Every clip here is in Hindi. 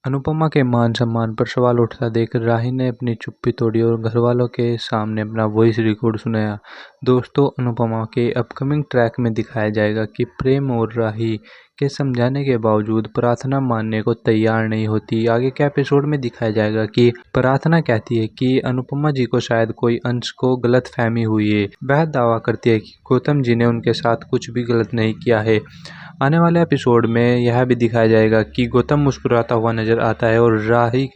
अनुपमा के मान सम्मान पर सवाल उठता देख राही ने अपनी चुप्पी तोड़ी और घरवालों के सामने अपना वॉइस रिकॉर्ड सुनाया। दोस्तों, अनुपमा के अपकमिंग ट्रैक में दिखाया जाएगा कि प्रेम और राही के समझाने के बावजूद प्रार्थना मानने को तैयार नहीं होती। आगे के एपिसोड में दिखाया जाएगा कि प्रार्थना कहती है कि अनुपमा जी को शायद कोई अंश को गलत फहमी हुई है। वह दावा करती है कि गौतम जी ने उनके साथ कुछ भी गलत नहीं किया है। आने वाले एपिसोड में यह भी दिखाया जाएगा कि गौतम मुस्कुराता हुआ नजर आता है और राही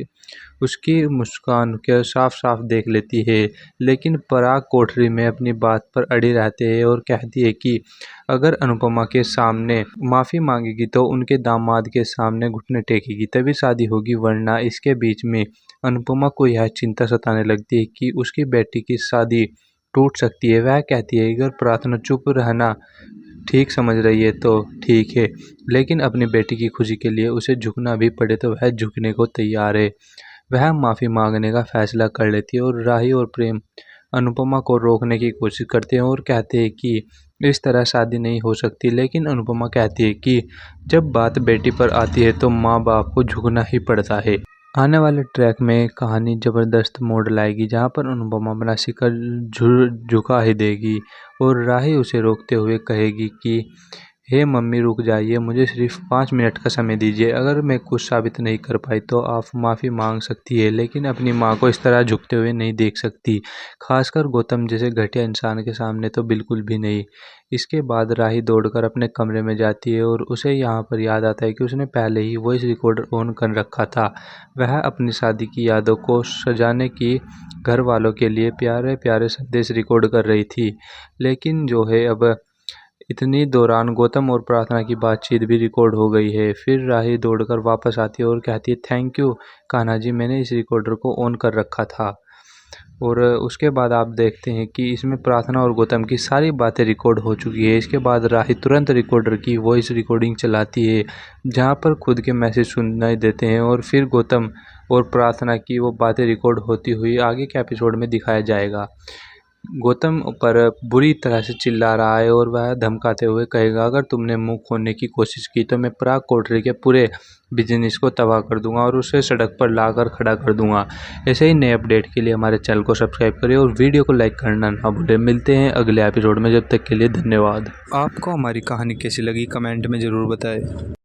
उसकी मुस्कान के साफ साफ देख लेती है, लेकिन पराग कोठरी में अपनी बात पर अड़ी रहते हैं और कहती है कि अगर अनुपमा के सामने माफ़ी मांगेगी तो उनके दामाद के सामने घुटने टेकेगी तभी शादी होगी, वरना। इसके बीच में अनुपमा को यह चिंता सताने लगती है कि उसकी बेटी की शादी टूट सकती है। वह कहती है अगर प्रार्थना चुप रहना ठीक समझ रही है तो ठीक है, लेकिन अपनी बेटी की खुशी के लिए उसे झुकना भी पड़े तो वह झुकने को तैयार है। वह माफ़ी मांगने का फैसला कर लेती है और राही और प्रेम अनुपमा को रोकने की कोशिश करते हैं और कहते हैं कि इस तरह शादी नहीं हो सकती, लेकिन अनुपमा कहती है कि जब बात बेटी पर आती है तो माँ बाप को झुकना ही पड़ता है। आने वाले ट्रैक में कहानी जबरदस्त मोड़ लाएगी, जहां पर अनुपमा अपना शिकल झुका ही देगी और राही उसे रोकते हुए कहेगी कि हे मम्मी रुक जाइए, मुझे सिर्फ 5 मिनट का समय दीजिए। अगर मैं कुछ साबित नहीं कर पाई तो आप माफ़ी मांग सकती है, लेकिन अपनी माँ को इस तरह झुकते हुए नहीं देख सकती, खासकर गौतम जैसे घटिया इंसान के सामने तो बिल्कुल भी नहीं। इसके बाद राही दौड़कर अपने कमरे में जाती है और उसे यहाँ पर याद आता है कि उसने पहले ही वॉइस रिकॉर्डर ऑन कर रखा था। वह अपनी शादी की यादों को सजाने की घर वालों के लिए प्यारे प्यारे संदेश रिकॉर्ड कर रही थी, लेकिन जो है अब इतनी दौरान गौतम और प्रार्थना की बातचीत भी रिकॉर्ड हो गई है। फिर राही दौड़कर वापस आती है और कहती है थैंक यू कान्हा जी, मैंने इस रिकॉर्डर को ऑन कर रखा था। और उसके बाद आप देखते हैं कि इसमें प्रार्थना और गौतम की सारी बातें रिकॉर्ड हो चुकी है। इसके बाद राही तुरंत रिकॉर्डर की वॉइस रिकॉर्डिंग चलाती है, जहां पर खुद के मैसेज सुनाई देते हैं और फिर गौतम और प्रार्थना की वो बातें रिकॉर्ड होती हुई आगे के एपिसोड में दिखाया जाएगा। गौतम पर बुरी तरह से चिल्ला रहा है और वह धमकाते हुए कहेगा अगर तुमने मुंह खोलने की कोशिश की तो मैं पराग कोठरी के पूरे बिजनेस को तबाह कर दूंगा और उसे सड़क पर लाकर खड़ा कर दूंगा। ऐसे ही नए अपडेट के लिए हमारे चैनल को सब्सक्राइब करें और वीडियो को लाइक करना ना भूलें। मिलते हैं अगले एपिसोड में, जब तक के लिए धन्यवाद। आपको हमारी कहानी कैसी लगी कमेंट में ज़रूर बताएं।